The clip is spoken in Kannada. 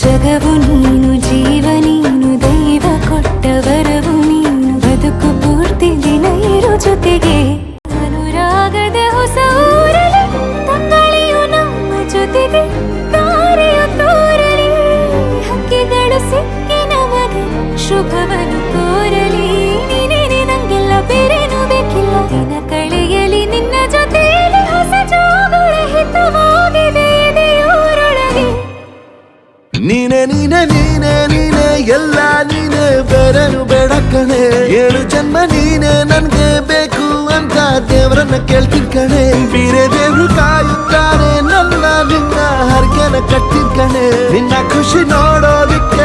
ಜಗವು ನೀನು, ಜೀವ ನೀನು, ದೈವ ಕೊಟ್ಟ ವರವು ನೀನು. ಬದುಕು ಪೂರ್ತಿ ದಿನ ಇರು ಜೊತೆಗೆ. ಅನುರಾಗದ ಹೊಸ ಊರಲಿ ತಂಗಳಿಯು ನಮ್ಮ ಜೊತೆಗೆ. ತಾರೆಯು ತೋರಲಿ, ಹಕ್ಕಿಗಳು ಸಿಕ್ಕಿ ನಮಗೆ ಶುಭವನ್ನು ಕೋರಲಿ. ನೀನೇನೆ ನಂಗೆಲ್ಲ ಬೇರೇನು ಬೇಕಿಲ್ಲ. ದಿನ ಕಳೆಯಲಿ ನಿನ್ನ ಜೊತೆಯಲ್ಲಿ. ಹೊಸ ಜೋಗುಳ ಹಿತವಾಗಿದೆ ಎದೆಯೂರೊಳಗೆ. ನೀನೆ ನೀನೆ ನೀನೆ ನೀನೆ ಎಲ್ಲ ನೀನೆ, ಬೇರೆನು ಬೇಡ ಕಣೆ. 7 ಜನ್ಮ ನೀನೆ ನನ್ಗೆ ಬೇಕು ಅಂತ ದೇವರನ್ನ ಕೇಳ್ತೀನಿ ಕಣೆ. ಬೇರೆ ದೇವ್ರು ಕಾಯುತ್ತಾರೆ ನನ್ನ ನಿನ್ನ ಹರಕೆನ ಕಟ್ಟಿನ ಕಣೆ. ನಿನ್ನ ಖುಷಿ ನೋಡೋದಿಕ್ಕೆ